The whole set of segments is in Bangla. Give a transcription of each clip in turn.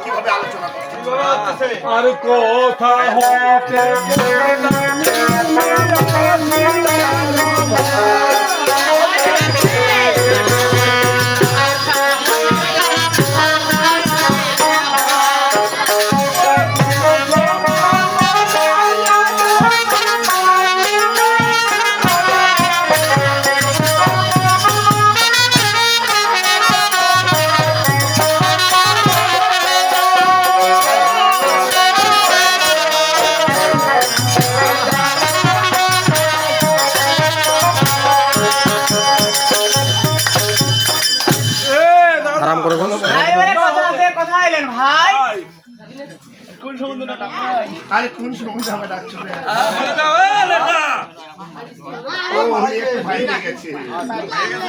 কিভাবে আলোচনা করছে আর কথা হতে আরে কোন সমুদ্র আমরা ডাকছো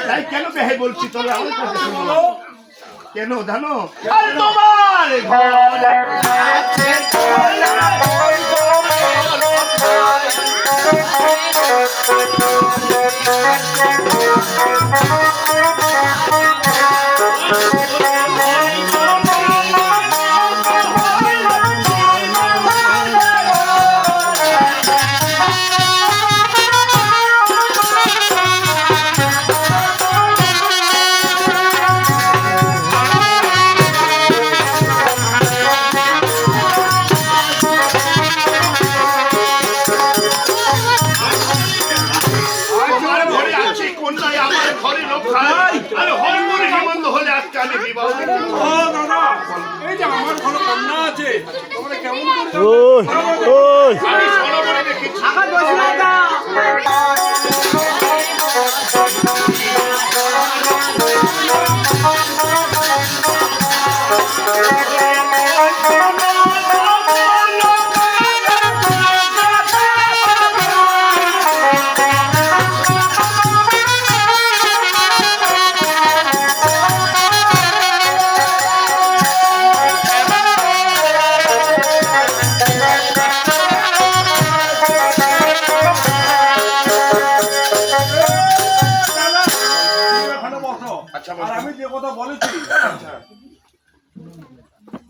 তাই কেন বেহে বলছি তবে আমার কাছে শুনো কেন জানো তোমার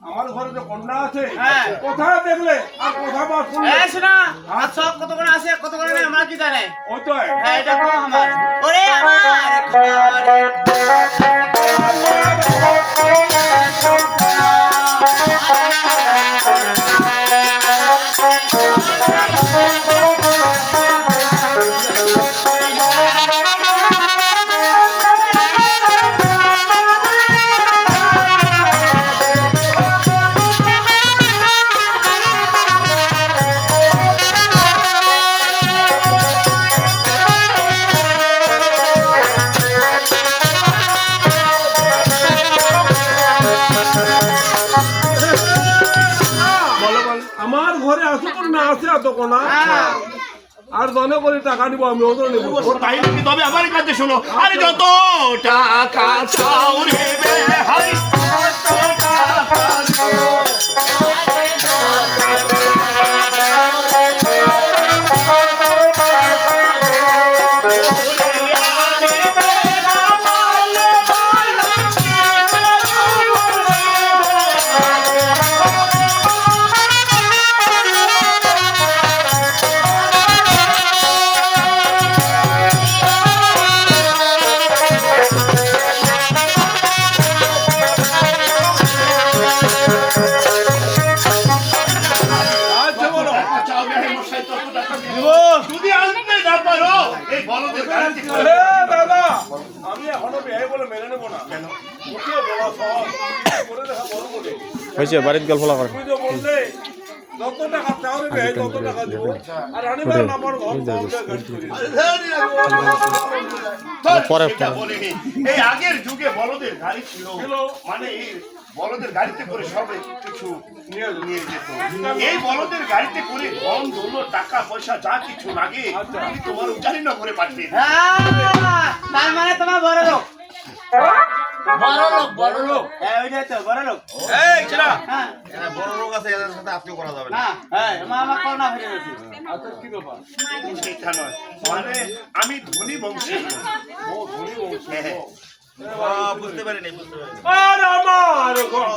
আমার ঘরে যে কন্যা আছে কোথায় দেখলে আর কোথায় বাস করলে শোনা আর সব কত করে আছে কত করে নেই আমরা কি জানে ওই তো এটা তো আমার ওরে আমার ঘরে আর জনে করে টাকা নিব আমি ওদের নেব তাই নাকি তবে আমার কাছে শোনো আরে যত টাকা চাও রে বেহাই যদি আনতে না পারো গাড়িতে করে দাদা আমি এখনো বিয়ে বলে মেনে নেবো না কেন মুখে বলা সহজ করে দেখা বড় করে হয়েছে বাড়িতে গল্প করে তুমি তো বললে যত টাকা চাও রে ভাই তত টাকা দিব আর রানীবার নাম্বার ঘর পরে এটা বলিনি এই আগের যুগে বলদের গাড়ি ছিল মানে এই বলদের গাড়িতে করে সব কিছু নিয়ে যেত এই বলদের গাড়িতে করে ধন দৌলত টাকা পয়সা যা কিছু লাগে আমি তোমার উজানি নগরে পাঠিয়ে দিই। তার মানে তোমার বড় লোক বড় লোক ওইটাই তো বড় লোক এই ছেড়া হ্যাঁ এরা বড় লোক আছে এদের সাথে আত্মীয় করা যাবে না না হ্যাঁ আমার করোনা হয়ে গেছে আচ্ছা কি ব্যাপার সেটা নয় মানে আমি ধনী বংশের লোক। ও ধনী বংশ হ্যাঁ, বুঝতে পারিনি আর আমার ঘর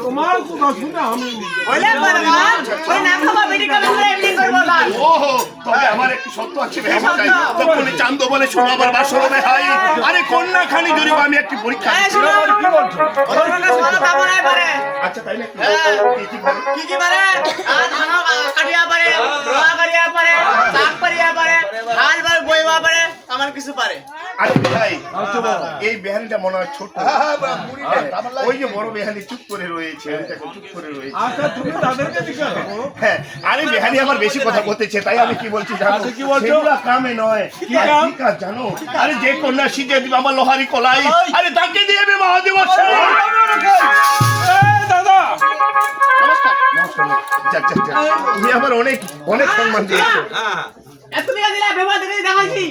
তোমার কথা শুনে আমি বলে বলবা ওই না খাবা বেটি কাম করে এমনি করবো না ওহো তবে আমার একটু সত্য আছে ভাই তখন চান্দ বলে শোনো আমার বাসর ভাই আরে কন্যা খানি জরিব আমি একটি পরীক্ষা এই শুনো কি বলছো ওর কাছে ভালো খাবো না পারে আচ্ছা তাই নাকি কি বলো? কি পারে আর ধান কাটিয়া পারে রোয়া কাটিয়া পারে শাক পারিয়া পারে হাল বার বইবা পারে আমার কিছু পারে আরে ভাই এই বেহানিটা মনে হয় ছোট ওই যে বড় বেহানি চুপ করে রয়েছে ওইটাকে চুপ করে রয়েছে আচ্ছা তুমি তাদেরকে জিজ্ঞাসা করো হ্যাঁ আরে বেহানি আমার বেশি কথা বলতেছে তাই আমি কি বলছি জানো আচ্ছা, কি বলছো? সেগুলা কামে নয় কি কাম? কি কাজ জানো আরে যে কন্যা শিখে দিবে আমার লোহারি কলাই আরে তাকে দিয়ে বিবাহ দিব এই দাদা নমস্কার যাক যাক যাক তুমি আমার অনেক অনেক সম্মান দিয়েছো হ্যাঁ তুমি দিলা ব্যবহার দেখে দেখাইছি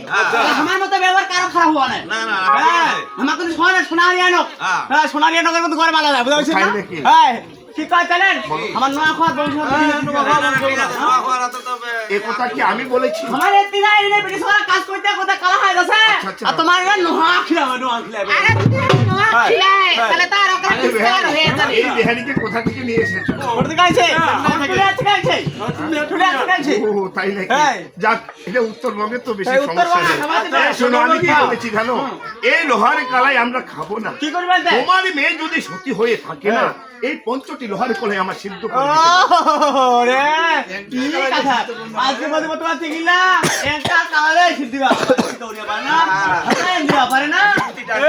আমার মতো ব্যবহার কারো খারাপ হওয়া নাই না না হ্যাঁ আমাকে তো সোনারিয়ানক হ্যাঁ সোনারিয়ানকের মতো ঘরে মালা যায় বুঝতে পারছিস তাই না নাকি? হ্যাঁ কি কয় জানেন আমার নয়া খাওয়া বংশ এ কথা কি আমি বলেছি আমার এতিনা এনে ব্রিটিশ ওরা কাজ করতে কথা কালা হয় গেছে আচ্ছা। আর তোমার এরা নোহা খিলাবে নোহা খিলাবে আরে নোয়া খিলাই তাহলে তার ওখানে আরে ডিসকার হয়ে যাবে এই বেহানিকে কোথা থেকে নিয়ে এসেছো করতে গাইছে তুলে আছে গাইছে তুলে আছে গাইছে ও তাই নাকি হ্যাঁ। যাক এটা উত্তরবঙ্গে তো বেশি এই সমস্যা উত্তরবঙ্গে নেই খাওয়াতে পারে। এই শোনো আমি কি বলেছি জানো এই লোহার কালাই আমরা খাবো না কি করবেন তাই তোমার মেয়ে যদি সতী হয়ে থাকে না এই পঞ্চটি লোহার কলাই আমার সিদ্ধ করে দিতে হবে। ওরে কি কথা আজকে মধ্যে তোমার চিকিলা একটা কালে সিদ্ধিবা দৌড়িয়া পারে না হ্যাঁ দিয়া পারে না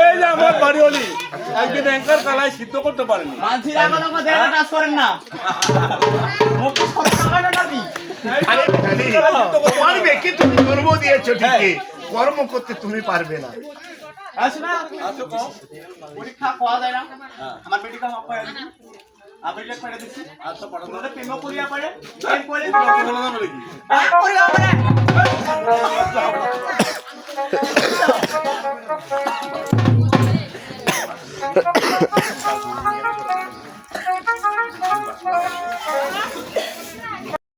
এই যে আমার বাড়িওয়ালি একদিন অ্যাঙ্কার কালাই সিদ্ধ করতে পারেনি মানসিরা কোনো কথা কাজ করেন না মুখে সব টাকা নাকি আরে বেহানি, তোমার মেয়েকে তুমি কর্ম দিয়েছো ঠিকই কর্ম করতে তুমি পারবে না আসনা পরীক্ষা পাওয়া যায় না আমার মেডিকেল মাপ করে দিচ্ছি আপনি লেখ করে দিচ্ছি আচ্ছা পড়াতে প্রেম করিয়া পারে প্রেম করে করিয়া পারে